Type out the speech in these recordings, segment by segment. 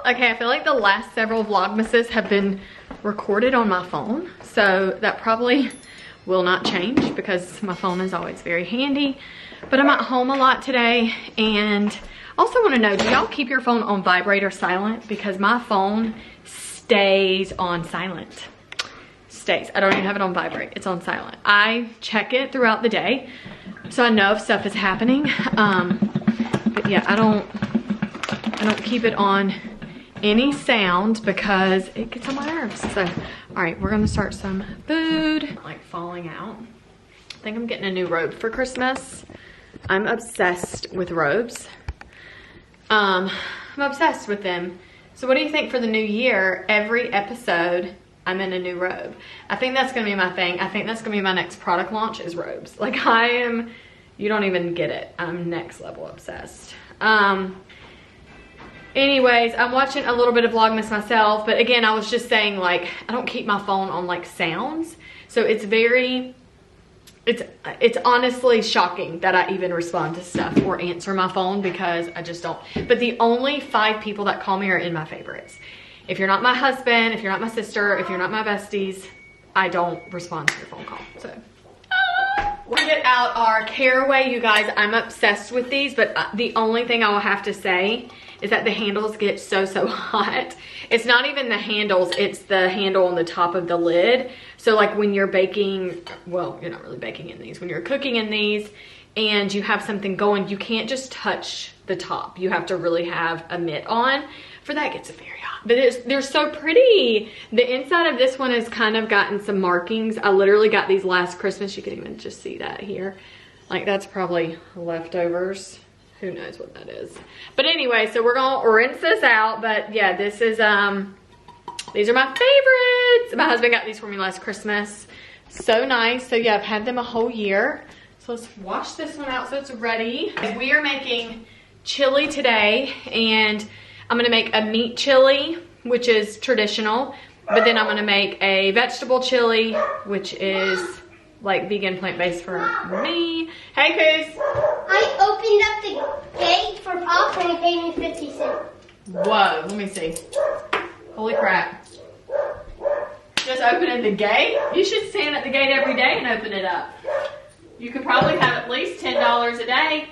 Okay, I feel like the last several Vlogmases have been recorded on my phone, so that probably will not change because my phone is always very handy. But I'm at home a lot today, and also want to know, do y'all keep your phone on vibrate or silent? Because my phone stays on silent. Stays. I don't even have it on vibrate. It's on silent. I check it throughout the day, so I know if stuff is happening. But yeah, I don't keep it on any sound because it gets on my nerves. So, all right, we're gonna start some food. Like falling out. I think I'm getting a new robe for Christmas. I'm obsessed with robes. I'm obsessed with them. So what do you think for the new year? Every episode, I'm in a new robe. I think that's gonna be my thing. I think that's gonna be my next product launch is robes. Like I am, you don't even get it. I'm next level obsessed. Anyways, I'm watching a little bit of Vlogmas myself, but again, I was just saying, like, I don't keep my phone on like sounds. So it's honestly shocking that I even respond to stuff or answer my phone because I just don't. But the only 5 people that call me are in my favorites. If you're not my husband, if you're not my sister, if you're not my besties, I don't respond to your phone call. So we get out our GRWA, you guys. I'm obsessed with these, but the only thing I will have to say is that the handles get so hot. It's not even the handles, it's the handle on the top of the lid. So like when you're baking, well, you're not really baking in these, when you're cooking in these and you have something going, you can't just touch the top. You have to really have a mitt on. For that, it gets very hot. But they're so pretty. The inside of this one has kind of gotten some markings. I literally got these last Christmas. You can even just see that here. Like that's probably leftovers. Who knows what that is. But anyway, so we're gonna rinse this out. But yeah, this is, these are my favorites. My husband got these for me last Christmas. So nice. So yeah, I've had them a whole year. So let's wash this one out so it's ready. We are making chili today, and I'm gonna make a meat chili, which is traditional. But then I'm gonna make a vegetable chili, which is like vegan plant-based for me. Hey, Coos. I opened up the gate for Pops and he paid me 50 cents. Whoa, let me see. Holy crap. Just opening the gate? You should stand at the gate every day and open it up. You could probably have at least $10 a day.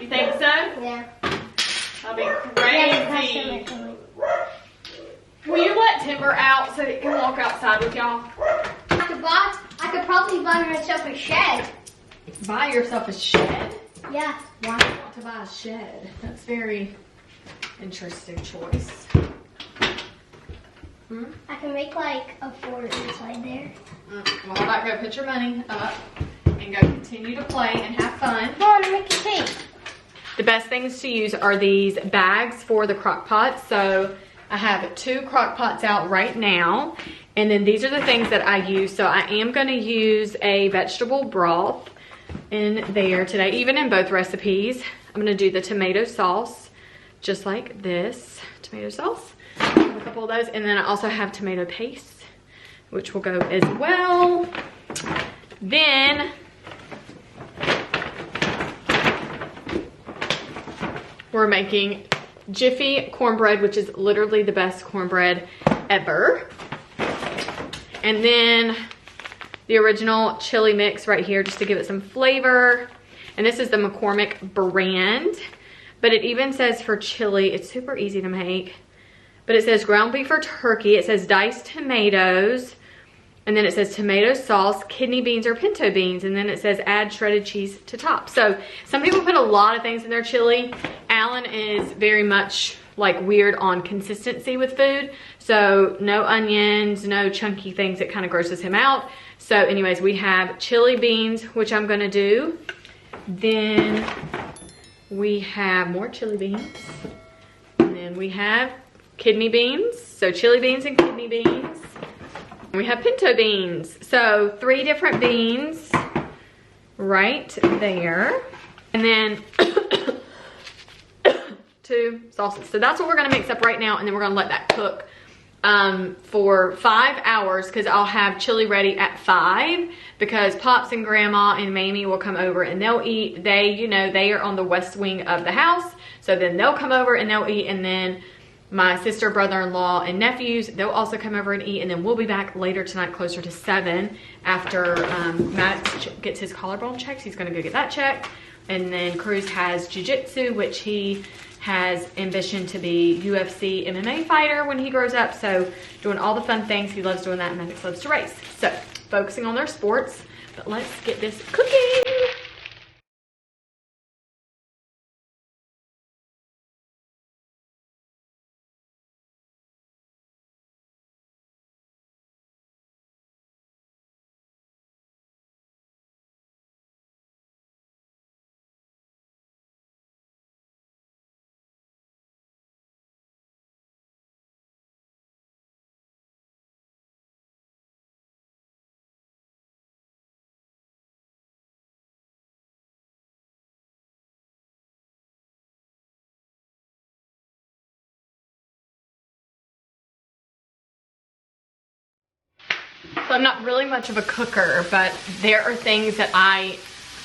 You think so? Yeah. That'd be crazy. Will you let Timber out so he can walk outside with y'all? I could probably buy myself a shed. Buy yourself a shed? Yeah. Why want to buy a shed? That's very interesting choice. I can make like a fort inside there. Well, how about go put your money up and go continue to play and have fun. Come on, make a cake. The best things to use are these bags for the crock pots. So I have 2 crock pots out right now. And then these are the things that I use. So I am going to use a vegetable broth in there today, even in both recipes. I'm going to do the tomato sauce just like this. Tomato sauce. I have a couple of those. And then I also have tomato paste, which will go as well. Then we're making Jiffy cornbread, which is literally the best cornbread ever. And then the original chili mix right here just to give it some flavor. And this is the McCormick brand. But it even says for chili, it's super easy to make. But it says ground beef or turkey. It says diced tomatoes. And then it says tomato sauce, kidney beans or pinto beans. And then it says add shredded cheese to top. So some people put a lot of things in their chili. Alan is very much like weird on consistency with food. So no onions, no chunky things. It kind of grosses him out. So anyways, we have chili beans, which I'm gonna do. Then we have more chili beans. And then we have kidney beans. So chili beans and kidney beans. We have pinto beans. So 3 different beans right there. And then 2 sauces. So that's what we're gonna mix up right now, and then we're gonna let that cook for 5 hours because I'll have chili ready at 5 because Pops and Grandma and Mamie will come over and they'll eat. They, you know, they are on the west wing of the house. So then they'll come over and they'll eat, and then my sister, brother-in-law, and nephews, they'll also come over and eat. And then we'll be back later tonight closer to 7 after Matt gets his collarbone checked. He's gonna go get that checked. And then Cruz has jiu-jitsu, which he has ambition to be UFC MMA fighter when he grows up. So doing all the fun things. He loves doing that, and Maddox loves to race. So focusing on their sports, but let's get this cooking. So I'm not really much of a cooker, but there are things that I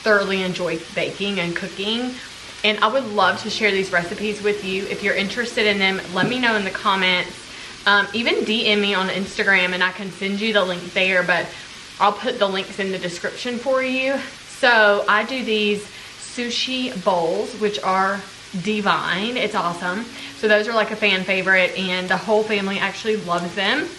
thoroughly enjoy baking and cooking. And I would love to share these recipes with you. If you're interested in them, let me know in the comments. Even DM me on Instagram and I can send you the link there, but I'll put the links in the description for you. So I do these sushi bowls, which are divine. It's awesome. So those are like a fan favorite, and the whole family actually loves them.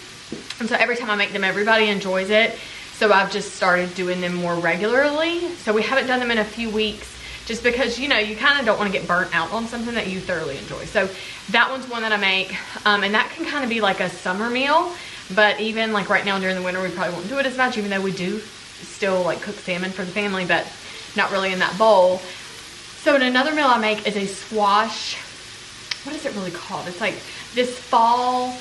And so every time I make them, everybody enjoys it. So I've just started doing them more regularly. So we haven't done them in a few weeks just because, you know, you kind of don't want to get burnt out on something that you thoroughly enjoy. So that one's one that I make. And that can kind of be like a summer meal. But even like right now during the winter, we probably won't do it as much, even though we do still like cook salmon for the family, but not really in that bowl. So in another meal I make is a squash, what is it really called? It's like this fall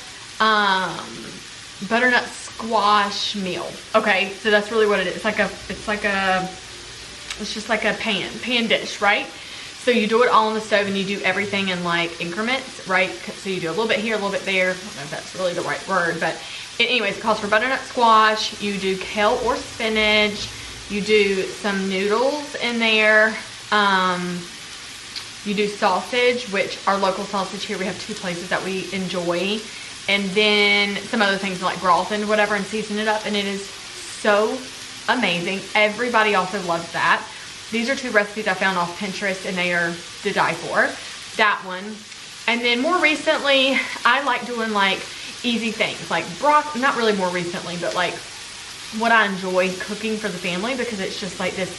butternut squash meal. Okay, so that's really what it is. It's just like a pan dish, right? So you do it all on the stove and you do everything in like increments, right? So you do a little bit here, a little bit there. I don't know if that's really the right word, but anyways, it calls for butternut squash. You do kale or spinach. You do some noodles in there. You do sausage, which our local sausage here, we have 2 places that we enjoy. And then some other things like broth and whatever, and season it up. And it is so amazing. Everybody also loves that. These are 2 recipes I found off Pinterest, and they are to die for. That one. And then more recently, I like doing like easy things like broccoli. Not really more recently, but like what I enjoy cooking for the family, because it's just like this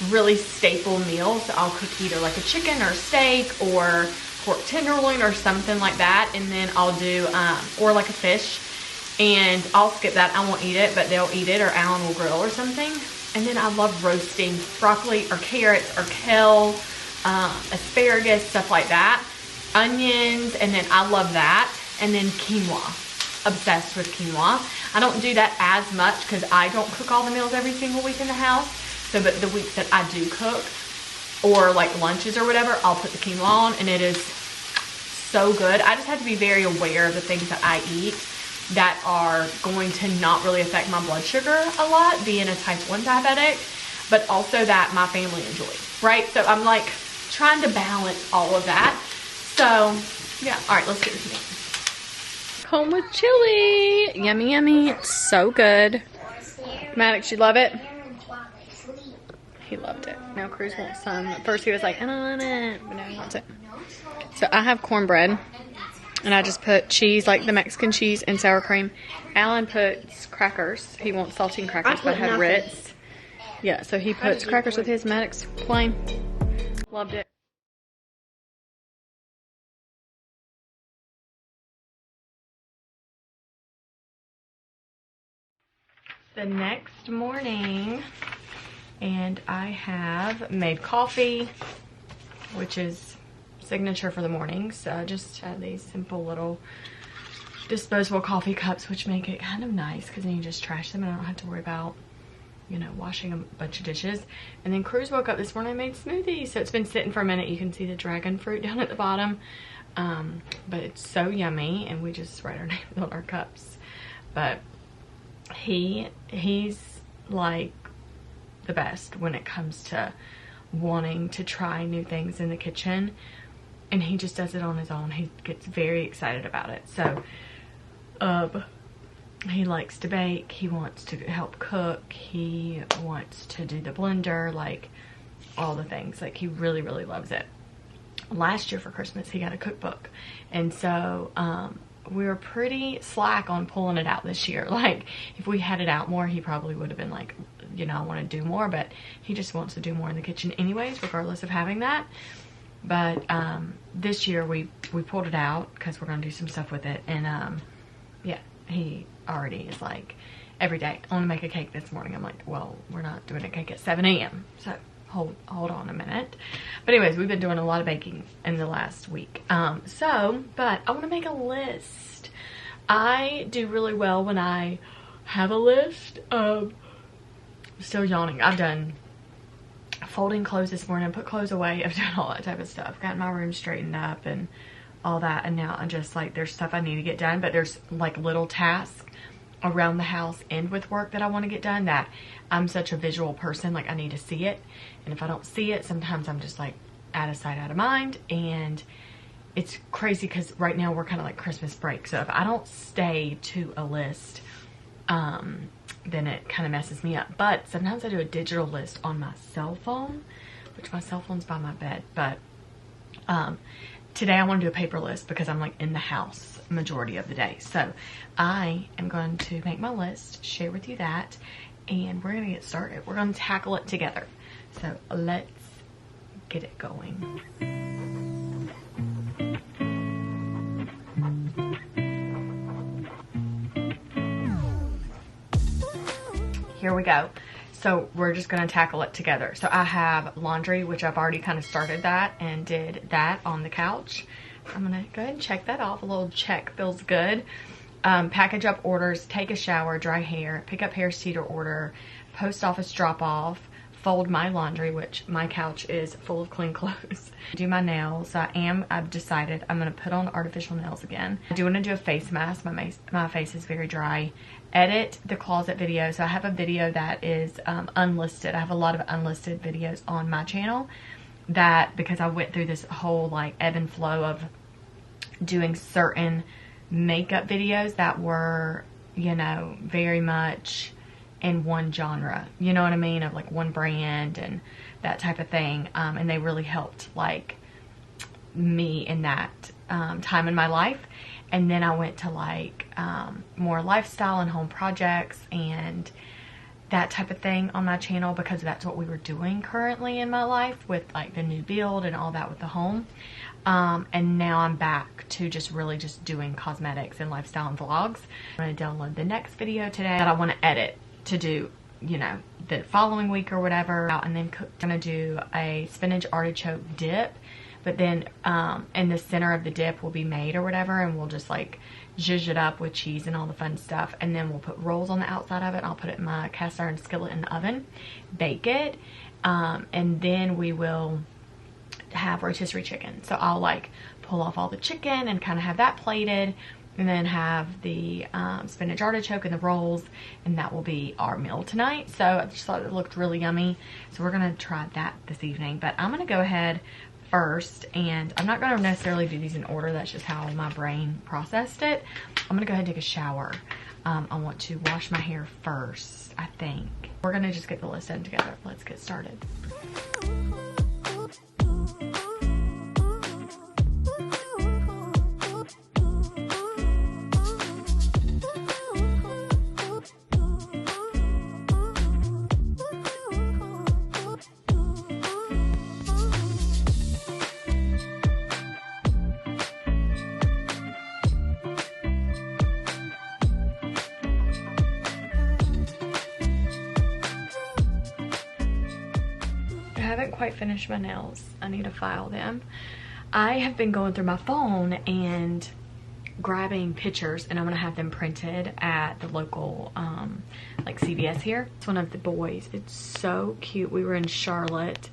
really staple meal. So I'll cook either like a chicken or steak or pork tenderloin or something like that, and then I'll do or like a fish, and I'll skip that. I won't eat it, but they'll eat it, or Alan will grill or something. And then I love roasting broccoli or carrots or kale, asparagus, stuff like that, onions, and then I love that. And then quinoa, obsessed with quinoa. I don't do that as much because I don't cook all the meals every single week in the house. So but the weeks that I do cook, or like lunches or whatever, I'll put the quinoa on, and it is so good. I just have to be very aware of the things that I eat that are going to not really affect my blood sugar a lot, being a type 1 diabetic, but also that my family enjoys, right? So I'm like trying to balance all of that. So yeah, all right, let's get this meat. Home with chili. Yummy, yummy. It's so good. Maddox, you love it? He loved it. Now Cruz wants some. At first he was like, I don't want it, but now he wants it. So I have cornbread, and I just put cheese, like the Mexican cheese, and sour cream. Alan puts crackers. He wants saltine crackers, but I had Ritz. Yeah, so he puts crackers with his. Maddox plain. Loved it. The next morning, and I have made coffee, which is signature for the morning. So I just had these simple little disposable coffee cups, which make it kind of nice because then you just trash them and I don't have to worry about, you know, washing a bunch of dishes. And then Cruz woke up this morning and made smoothies. So it's been sitting for a minute. You can see the dragon fruit down at the bottom. But it's so yummy, and we just write our names on our cups. But he's like the best when it comes to wanting to try new things in the kitchen. and he just does it on his own. He gets very excited about it. So he likes to bake, he wants to help cook, he wants to do the blender, like all the things. Like he really, really loves it. Last year for Christmas he got a cookbook, and so we were pretty slack on pulling it out this year. Like if we had it out more, he probably would have been like, you know, I want to do more, but he just wants to do more in the kitchen anyways, regardless of having that. But this year we pulled it out because we're gonna do some stuff with it, and yeah, he already is like every day, I want to make a cake this morning. I'm like, well, we're not doing a cake at 7 a.m. so hold on a minute. But anyways, we've been doing a lot of baking in the last week. But I want to make a list. I do really well when I have a list. I'm still yawning. I've done folding clothes this morning, put clothes away. I've done all that type of stuff. Got my room straightened up and all that. And now I'm just like, there's stuff I need to get done, but there's like little tasks around the house and with work that I want to get done that I'm such a visual person. Like I need to see it. And if I don't see it, sometimes I'm just like out of sight, out of mind. And it's crazy because right now we're kind of like Christmas break. So if I don't stay to a list, then it kind of messes me up. But sometimes I do a digital list on my cell phone, which my cell phone's by my bed. But today I want to do a paper list because I'm like in the house majority of the day. So I am going to make my list, share with you that, and we're going to get started. We're going to tackle it together. So let's get it going. Here we go. So we're just going to tackle it together. So I have laundry, which I've already kind of started that and did that on the couch. I'm going to go ahead and check that off. A little check feels good. Package up orders, take a shower, dry hair, pick up hair seat or order, post office drop off, fold my laundry, which my couch is full of clean clothes. Do my nails. I've decided I'm going to put on artificial nails again. I do want to do a face mask. My face is very dry. Edit the closet video. So I have a video that is unlisted. I have a lot of unlisted videos on my channel that, because I went through this whole like ebb and flow of doing certain makeup videos that were, you know, very much in one genre, you know what I mean, of like one brand and that type of thing, and they really helped like me in that time in my life. And then I went to like more lifestyle and home projects and that type of thing on my channel, because that's what we were doing currently in my life with like the new build and all that with the home. And now I'm back to just really just doing cosmetics and lifestyle and vlogs. I'm going to download the next video today that I want to edit to do, you know, the following week or whatever. And then I'm going to do a spinach artichoke dip, but then in the center of the dip will be made or whatever, and we'll just like zhuzh it up with cheese and all the fun stuff. And then we'll put rolls on the outside of it. I'll put it in my cast iron skillet in the oven, bake it, and then we will have rotisserie chicken. So I'll like pull off all the chicken and kind of have that plated, and then have the spinach artichoke and the rolls, and that will be our meal tonight. So I just thought it looked really yummy, so we're gonna try that this evening. But I'm gonna go ahead first, and I'm not gonna necessarily do these in order, that's just how my brain processed it. I'm gonna go ahead and take a shower. I want to wash my hair first, I think. We're gonna just get the list done together. Let's get started. I haven't quite finished my nails. I need to file them. I have been going through my phone and grabbing pictures, and I'm gonna have them printed at the local like CVS here. It's one of the boys. It's so cute. We were in Charlotte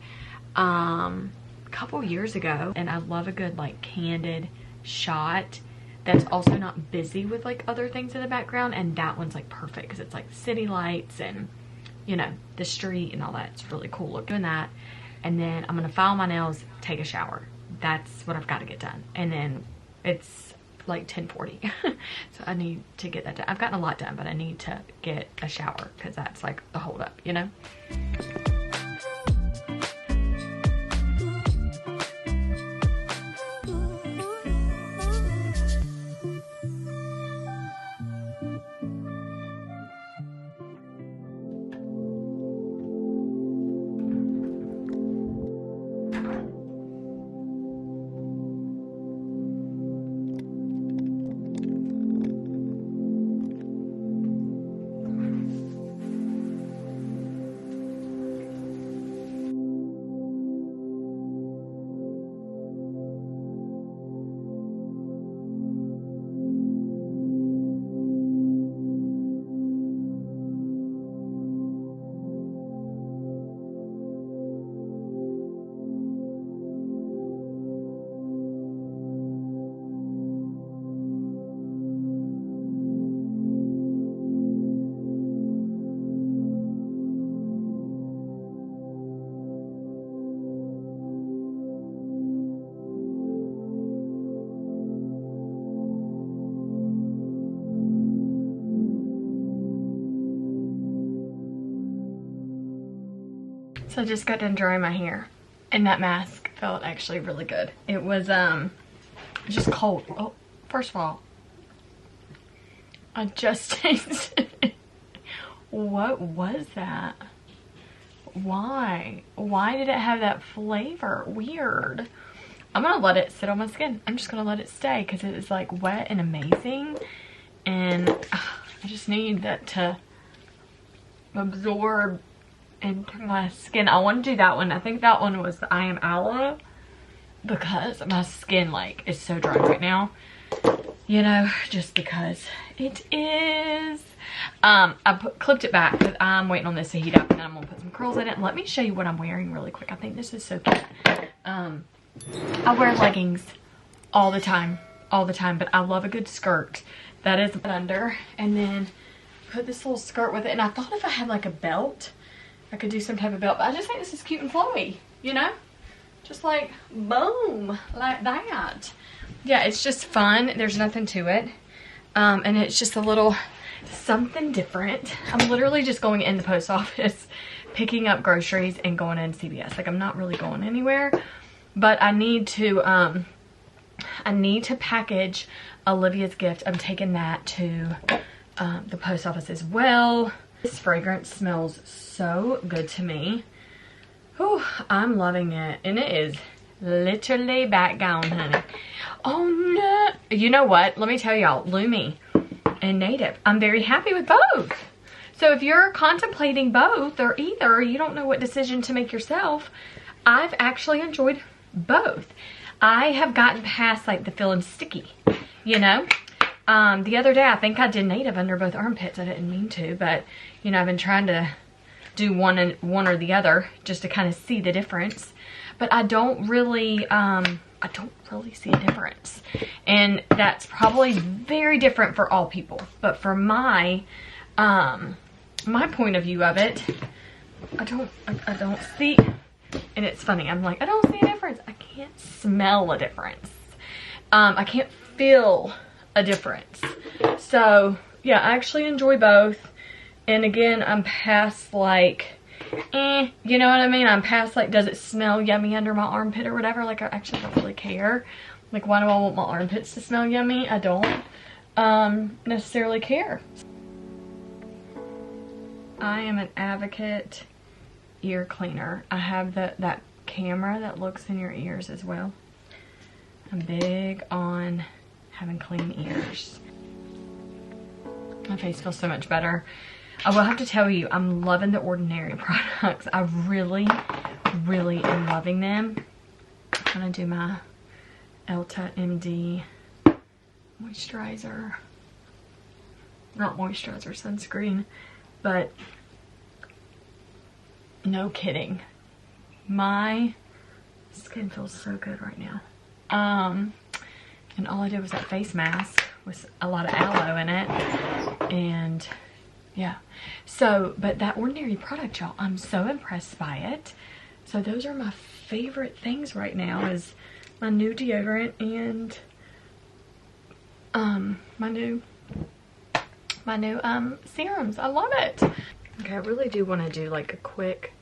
a couple years ago, and I love a good like candid shot that's also not busy with like other things in the background, and that one's like perfect because it's like city lights and, you know, the street and all that. It's really cool. Look, doing that, and then I'm gonna file my nails, take a shower. that's what I've got to get done. And then it's like 10:40. So I need to get that done. I've gotten a lot done, but I need to get a shower because that's like the hold up, you know? So I just got done drying my hair and that mask felt actually really good. It was just cold. Oh, first of all, I just tasted it. What was that? Why did it have that flavor? Weird. I'm gonna let it sit on my skin. I'm just gonna let it stay because it is like wet and amazing, and I just need that to absorb into my skin. I want to do that one. I think that one was the I Am Aloe because my skin like is so dry right now, you know, just because it is. I clipped it back because I'm waiting on this to heat up, and then I'm gonna put some curls in it. Let me show you what I'm wearing really quick. I think this is so cute. I wear leggings all the time, but I love a good skirt that is under, and then put this little skirt with it. And I thought if I had like a belt, I could do some type of belt, but I just think this is cute and flowy, you know? Just like, boom, like that. Yeah, it's just fun. There's nothing to it. And it's just a little something different. I'm literally just going in the post office, picking up groceries and going in CVS. Like, I'm not really going anywhere, but I need to package Olivia's gift. I'm taking that to the post office as well. This fragrance smells so good to me. Whew, I'm loving it. And it is literally back gone, honey. Oh no. You know what? Let me tell y'all, Lumi and Native, I'm very happy with both. So if you're contemplating both or either, you don't know what decision to make yourself, I've actually enjoyed both. I have gotten past like the feeling sticky, you know? The other day, I think I did Native under both armpits. I didn't mean to, but you know, I've been trying to do one or the other just to kind of see the difference. But I don't really see a difference, and that's probably very different for all people. But for my my point of view of it, I don't see. And it's funny. I'm like, I don't see a difference. I can't smell a difference. I can't feel a difference. So yeah, I actually enjoy both. And again, I'm past like, you know what I mean? I'm past like, does it smell yummy under my armpit or whatever? Like, I actually don't really care. Like, why do I want my armpits to smell yummy? I don't necessarily care. I am an advocate ear cleaner. I have that camera that looks in your ears as well. I'm big on having clean ears. My face feels so much better. I will have to tell you, I'm loving the Ordinary products. I really, really am loving them. I'm gonna do my Ulta MD moisturizer. Not moisturizer, sunscreen. But no kidding. My skin feels so good right now. And all I did was that face mask with a lot of aloe in it. And yeah. So, but that Ordinary product, y'all, I'm so impressed by it. So those are my favorite things right now, is my new deodorant and my new serums. I love it. Okay, I really do want to do like a quick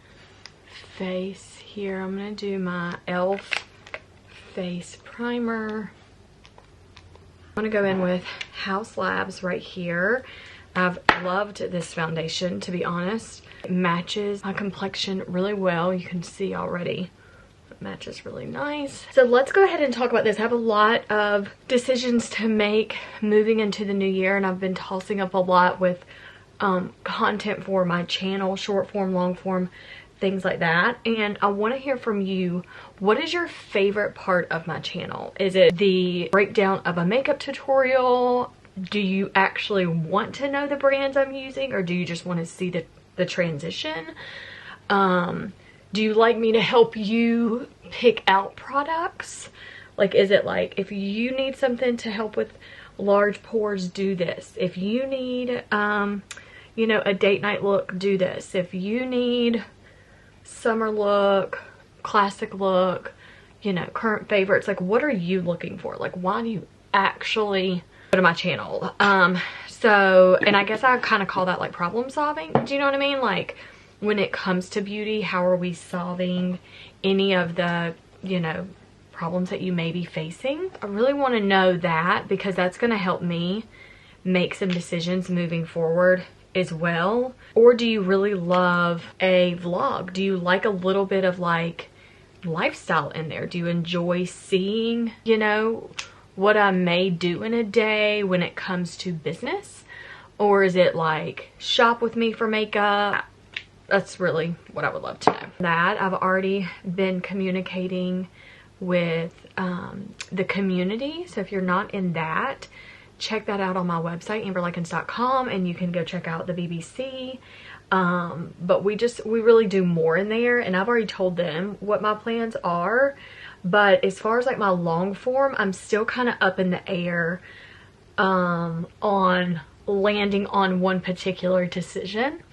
face here. I'm gonna do my e.l.f. face primer. I'm gonna go in with House Labs right here. I've loved this foundation, to be honest. It matches my complexion really well. You can see already it matches really nice. So let's go ahead and talk about this. I have a lot of decisions to make moving into the new year, and I've been tossing up a lot with content for my channel, short form, long form, things like that. And I want to hear from you. What is your favorite part of my channel? Is it the breakdown of a makeup tutorial? Do you actually want to know the brands I'm using, or do you just want to see the transition? Do you like me to help you pick out products? Like, is it like, if you need something to help with large pores, do this. If you need, you know, a date night look, do this. If you need summer look, classic look, you know, current favorites, like, what are you looking for? Like, why do you actually go to my channel? So, and I guess I kind of call that like problem solving. Do you know what I mean? Like, when it comes to beauty, how are we solving any of the, you know, problems that you may be facing? I really want to know that, because that's going to help me make some decisions moving forward as well. Or do you really love a vlog? Do you like a little bit of like lifestyle in there? Do you enjoy seeing, you know, what I may do in a day when it comes to business? Or is it like shop with me for makeup? That's really what I would love to know. That I've already been communicating with the community. So if you're not in that, check that out on my website, amberlykins.com, and you can go check out the BBC. But we really do more in there, and I've already told them what my plans are. But as far as like my long form, I'm still kind of up in the air on landing on one particular decision.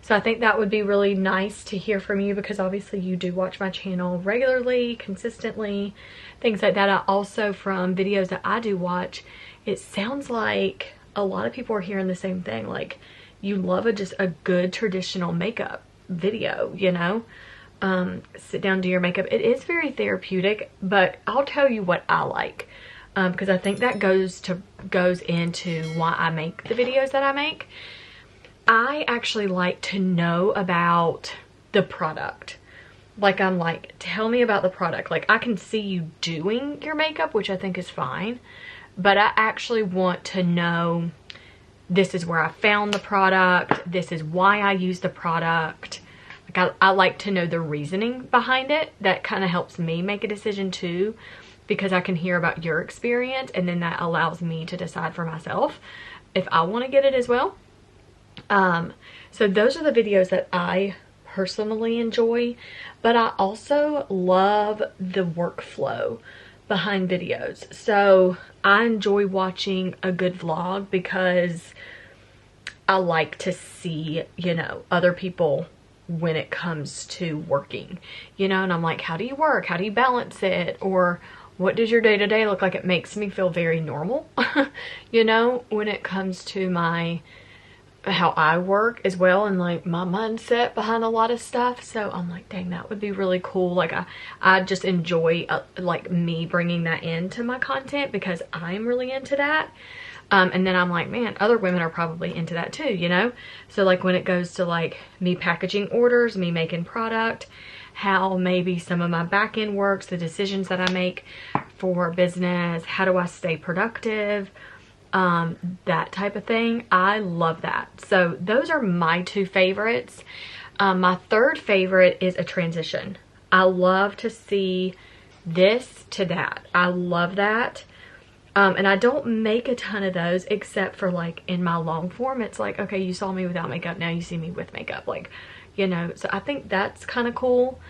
So I think that would be really nice to hear from you, because obviously you do watch my channel regularly, consistently, things like that. I also, from videos that I do watch, it sounds like a lot of people are hearing the same thing. Like, you love just a good traditional makeup video, you know? Sit down, do your makeup. It is very therapeutic, but I'll tell you what I like, because I think that goes into why I make the videos that I make. I actually like to know about the product. Like, I'm like, tell me about the product. Like, I can see you doing your makeup, which I think is fine, but I actually want to know, this is where I found the product, this is why I use the product. Like, I like to know the reasoning behind it. That kind of helps me make a decision too, because I can hear about your experience, and then that allows me to decide for myself if I want to get it as well. So those are the videos that I personally enjoy, but I also love the workflow behind videos. So I enjoy watching a good vlog, because I like to see, you know, other people when it comes to working, you know, and I'm like, how do you work? How do you balance it? Or what does your day-to-day look like? It makes me feel very normal, you know, when it comes to how I work as well, and like my mindset behind a lot of stuff. So I'm like, dang, that would be really cool. Like, I just enjoy like me bringing that into my content, because I'm really into that. And then I'm like, man, other women are probably into that too, you know? So like, when it goes to like me packaging orders, me making product, how maybe some of my back end works, the decisions that I make for business, how do I stay productive, that type of thing. I love that. So those are my two favorites. My third favorite is a transition. I love to see this to that. I love that. And I don't make a ton of those, except for like in my long form. It's like, okay, you saw me without makeup, now you see me with makeup, like, you know. So I think that's kind of cool.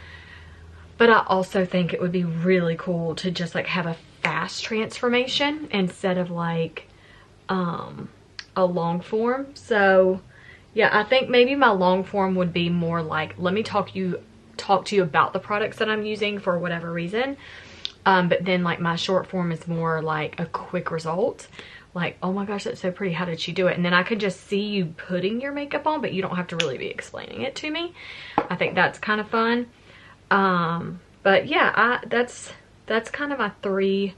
But I also think it would be really cool to just like have a fast transformation instead of like a long form. So yeah, I think maybe my long form would be more like, let me talk to you about the products that I'm using for whatever reason. But then like my short form is more like a quick result. Like, oh my gosh, that's so pretty. How did she do it? And then I could just see you putting your makeup on, but you don't have to really be explaining it to me. I think that's kind of fun. But yeah, that's kind of my 3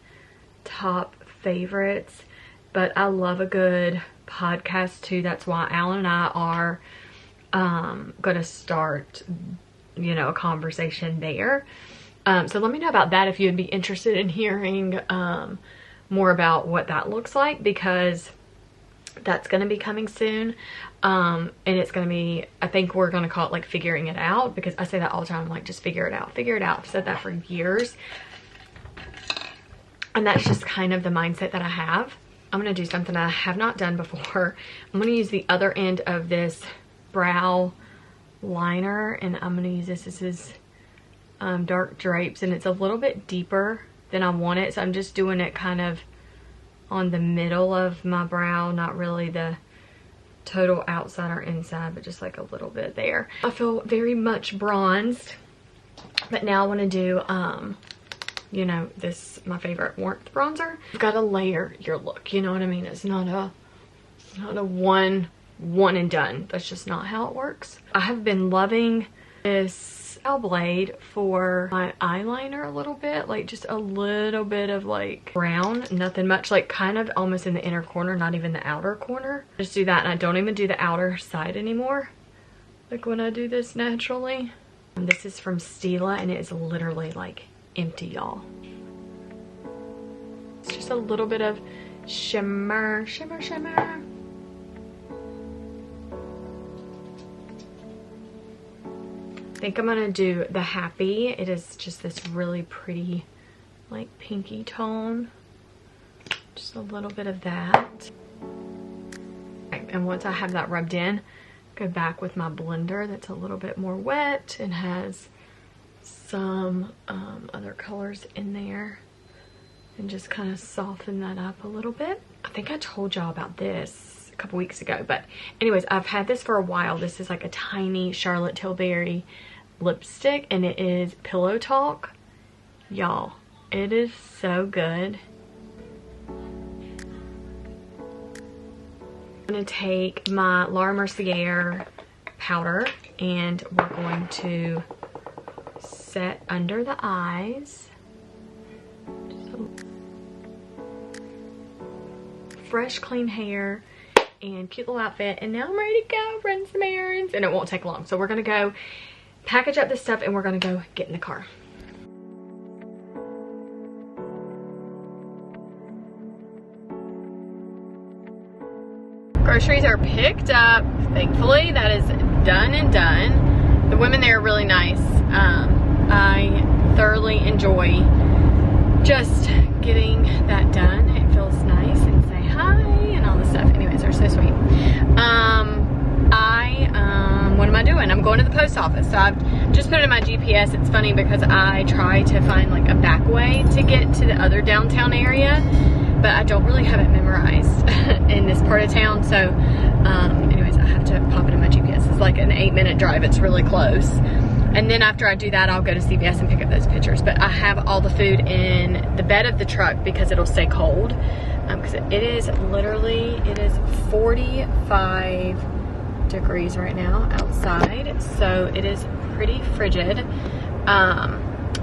top favorites. But I love a good podcast too. That's why Alan and I are gonna start, you know, a conversation there. So let me know about that if you'd be interested in hearing more about what that looks like, because that's going to be coming soon. And it's going to be, I think we're going to call it like figuring it out, because I say that all the time, like just figure it out, figure it out. I've said that for years. And that's just kind of the mindset that I have. I'm going to do something I have not done before. I'm going to use the other end of this brow liner, and I'm going to use this. This is Dark Drapes, and it's a little bit deeper than I want it, so I'm just doing it kind of on the middle of my brow, not really the total outside or inside, but just like a little bit there. I feel very much bronzed, but now I want to do you know, this, my favorite warmth bronzer. You've got to layer your look, you know what I mean? It's not a one and done. That's just not how it works. I have been loving this blade for my eyeliner a little bit, like just a little bit of like brown, nothing much, like kind of almost in the inner corner, not even the outer corner. Just do that, and I don't even do the outer side anymore, like when I do this naturally. And this is from Stila, and it is literally like empty, y'all. It's just a little bit of shimmer, shimmer, shimmer. I think I'm gonna do the Happy. It is just this really pretty like pinky tone. Just a little bit of that. And once I have that rubbed in, go back with my blender that's a little bit more wet and has some other colors in there, and just kind of soften that up a little bit. I think I told y'all about this a couple weeks ago, but anyways, I've had this for a while. This is like a tiny Charlotte Tilbury lipstick, and it is Pillow Talk. Y'all, it is so good. I'm gonna take my Laura Mercier powder, and we're going to set under the eyes. Fresh, clean hair and cute little outfit, and now I'm ready to go run some errands, and it won't take long. So we're gonna go package up this stuff, and we're gonna go get in the car. Groceries are picked up, thankfully. That is done and done. The women there are really nice. I thoroughly enjoy just getting that done. It feels nice, and say hi and all this stuff. Anyways, they're so sweet. What am I doing? I'm going to the post office. So I've just put it in my GPS. It's funny because I try to find like a back way to get to the other downtown area, but I don't really have it memorized in this part of town. So anyways, I have to pop it in my GPS. It's like an 8-minute drive. It's really close. And then after I do that, I'll go to CVS and pick up those pictures. But I have all the food in the bed of the truck because it'll stay cold. Because it is literally, it is 45 degrees right now outside. So it is pretty frigid.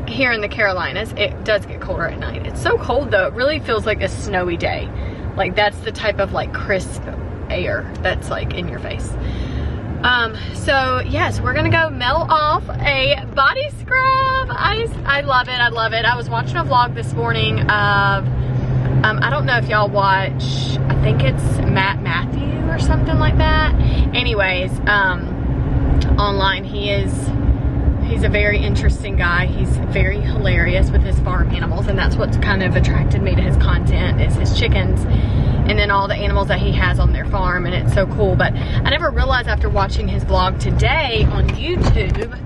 Here in the Carolinas, it does get colder at night. It's so cold though, it really feels like a snowy day. Like that's the type of like crisp air that's like in your face. So yes, we're gonna go mail off a body scrub. I love it, I love it. I was watching a vlog this morning of, I don't know if y'all watch, I think it's Matt Matthew or something like that. Anyways, online, he's a very interesting guy. He's very hilarious with his farm animals, and that's what's kind of attracted me to his content, is his chickens and then all the animals that he has on their farm, and it's so cool. But I never realized after watching his vlog today on YouTube,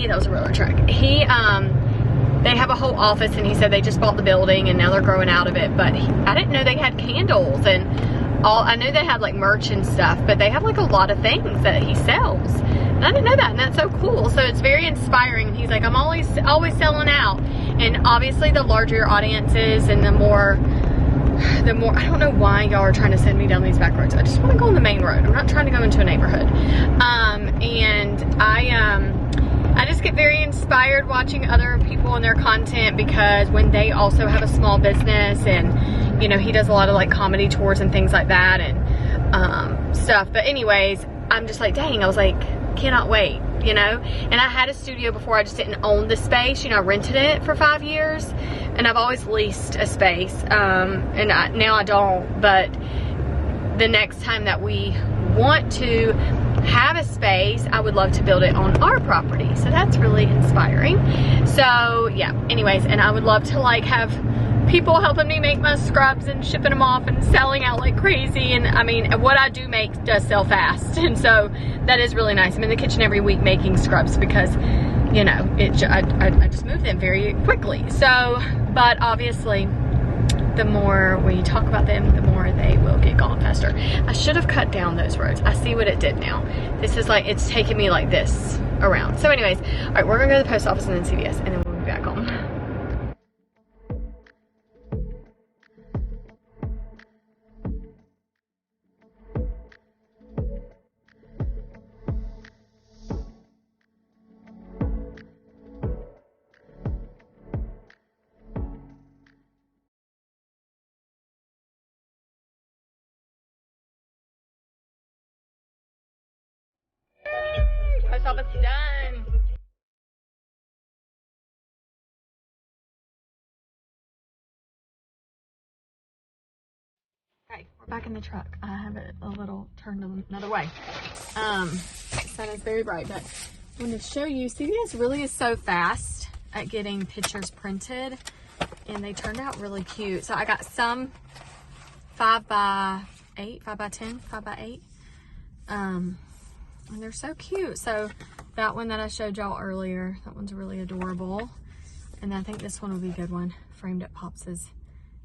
that was a railroad track, they have a whole office, and he said they just bought the building and now they're growing out of it, but I didn't know they had candles and I knew they had like merch and stuff, but they have like a lot of things that he sells. And I didn't know that, and that's so cool. So it's very inspiring. He's like, I'm always selling out. And obviously the larger your audience is and the more, I don't know why y'all are trying to send me down these back roads. I just want to go on the main road. I'm not trying to go into a neighborhood. And I just get very inspired watching other people and their content, because when they also have a small business, and you know, he does a lot of like comedy tours and things like that and stuff. But anyways, I'm just like, dang, I was like, cannot wait, you know. And I had a studio before, I just didn't own the space, you know. I rented it for 5 years, and I've always leased a space, and now I don't. But the next time that we want to have a space, I would love to build it on our property. So that's really inspiring. So yeah, anyways, and I would love to like have people helping me make my scrubs and shipping them off and selling out like crazy. And I mean, what I do make does sell fast, and so that is really nice. I'm in the kitchen every week making scrubs because, you know, I just move them very quickly. So, but obviously the more we talk about them, the more they will get gone faster. I should have cut down those roads. I see what it did now. This is like, it's taking me like this around. So anyways, all right, we're gonna go to the post office and then CVS, and then we'll be back home. Post office done. Okay, we're back in the truck. I have it a little turned another way. Sun is very bright, but I want to show you, CVS really is so fast at getting pictures printed, and they turned out really cute. So I got some 5x8, 5x10, 5x8. And they're so cute. So that one that I showed y'all earlier, that one's really adorable. And I think this one will be a good one, framed at Pops's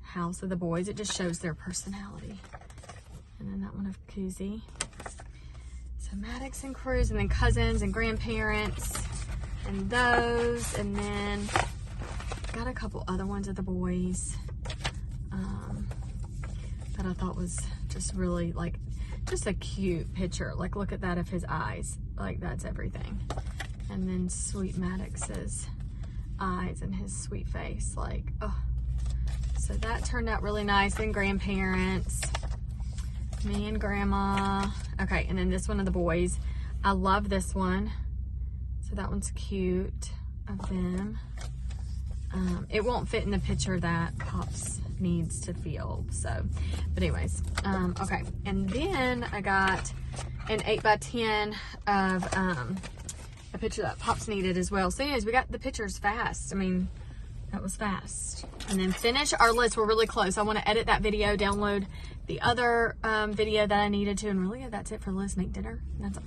house of the boys. It just shows their personality. And then that one of Koozie. So Maddox and Cruz, and then cousins and grandparents, and those. And then got a couple other ones of the boys that I thought was just really like, just a cute picture. Like, look at that of his eyes. Like, that's everything. And then sweet Maddox's eyes and his sweet face. Like, oh. So that turned out really nice. And grandparents, me and grandma. Okay, and then this one of the boys. I love this one. So that one's cute of them. It won't fit in the picture that Pops needs to feel. So, but anyways, okay. And then I got an 8x10 of a picture that Pops needed as well. So anyways, we got the pictures fast. I mean, that was fast. And then finish our list. We're really close. I want to edit that video, download the other video that I needed to, and really that's it for the list. Make dinner. That's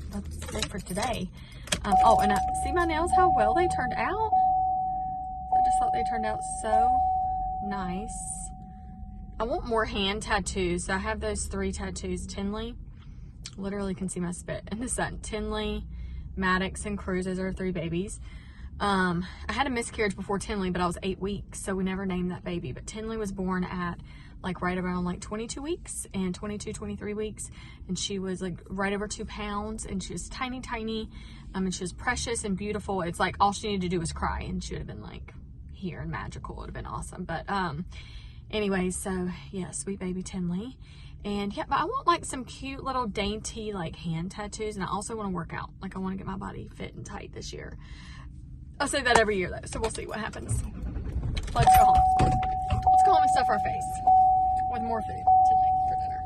it for today. Oh, and see my nails, how well they turned out. I just thought they turned out so nice. I want more hand tattoos. So I have those 3 tattoos. Tinley, literally can see my spit in the sun. Tinley, Maddox, and Cruz. Those are 3 babies. I had a miscarriage before Tinley, but I was 8 weeks, so we never named that baby. But Tinley was born at like right around like 22 weeks and 22, 23 weeks. And she was like right over 2 pounds, and she was tiny, tiny. And she was precious and beautiful. It's like all she needed to do was cry, and she would have been like here and magical. It would have been awesome. But anyways, so yeah, sweet baby Tinley. And yeah, but I want like some cute little dainty like hand tattoos. And I also want to work out. Like, I want to get my body fit and tight this year. I say that every year though, so we'll see what happens. Let's go home. Let's go home and stuff our face with more food to make for dinner.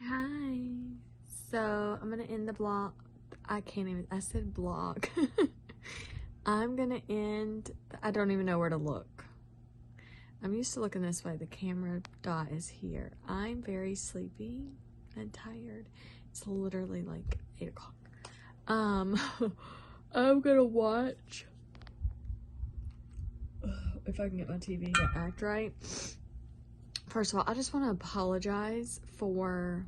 Hi. So I'm gonna end the vlog. I said vlog. I'm gonna end, I don't even know where to look. I'm used to looking this way. The camera dot is here. I'm very sleepy and tired. It's literally like 8 o'clock. I'm gonna watch, if I can get my TV to act right. First of all, I just want to apologize for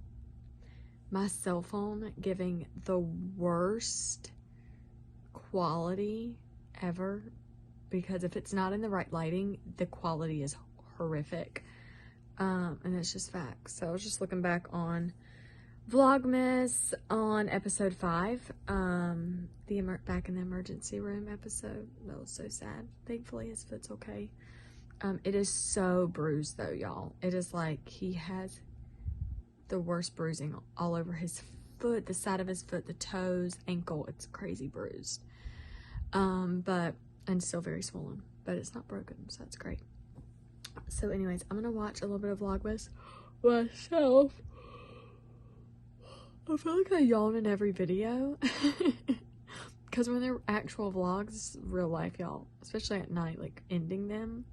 my cell phone giving the worst quality ever, because if it's not in the right lighting, the quality is horrific, and it's just facts. So I was just looking back on VLOGMAS on episode 5, the back in the emergency room episode. That was so sad. Thankfully his foot's okay. It is so bruised though, y'all. It is like he has the worst bruising all over his foot, the side of his foot, the toes, ankle. It's crazy bruised. And still very swollen, but it's not broken, so that's great. So anyways, I'm gonna watch a little bit of VLOGMAS myself. I feel like I yawn in every video because when they're actual vlogs, it's real life, y'all, especially at night, like ending them.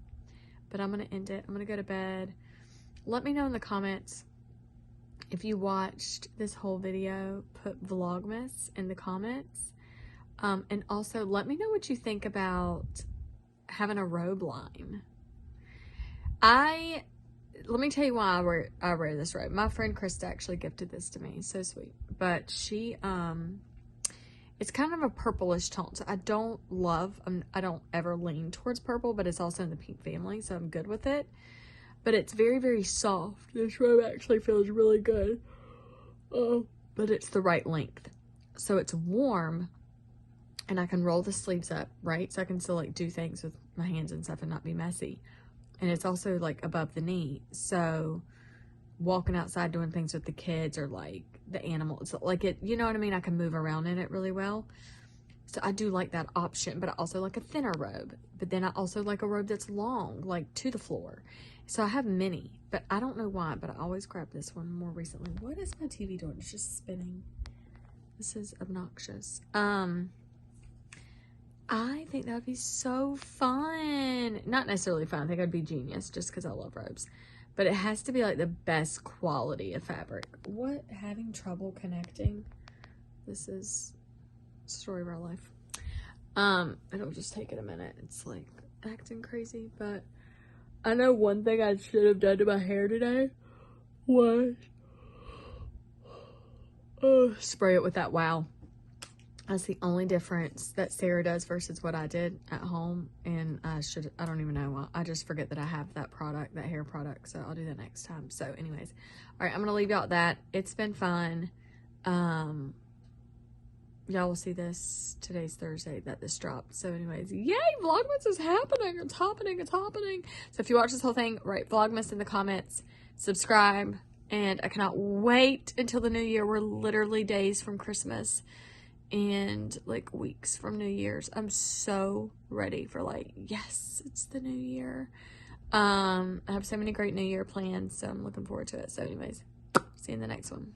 But I'm gonna end it. I'm gonna go to bed. Let me know in the comments if you watched this whole video. Put VLOGMAS in the comments. And also let me know what you think about having a robe line. Let me tell you why I wear this robe. My friend Krista actually gifted this to me. So sweet. But she, it's kind of a purplish tone. So I don't ever lean towards purple, but it's also in the pink family. So I'm good with it. But it's very, very soft. This robe actually feels really good. But it's the right length. So it's warm. And I can roll the sleeves up, right? So I can still like do things with my hands and stuff and not be messy. And it's also like above the knee. So walking outside doing things with the kids or like the animals, like it, you know what I mean? I can move around in it really well. So I do like that option, but I also like a thinner robe. But then I also like a robe that's long, like to the floor. So I have many, but I don't know why, but I always grab this one more recently. What is my TV doing? It's just spinning. This is obnoxious. I think that would be so fun. Not necessarily fun. I think I'd be genius just because I love robes. But it has to be like the best quality of fabric. What? Having trouble connecting? This is the story of our life. It'll just take it a minute. It's like acting crazy. But I know one thing I should have done to my hair today was spray it with that WOW. That's the only difference that Sarah does versus what I did at home. And I don't even know. I just forget that I have that product, that hair product. So I'll do that next time. So anyways, all right, I'm going to leave y'all at that. It's been fun. Y'all will see this. Today's Thursday that this dropped. So anyways, yay, VLOGMAS is happening. It's happening. It's happening. So if you watch this whole thing, write VLOGMAS in the comments, subscribe. And I cannot wait until the new year. We're literally days from Christmas. And like weeks from New Year's. I'm so ready for like, yes, it's the new year. I have so many great New Year plans, so I'm looking forward to it. So anyways, see you in the next one.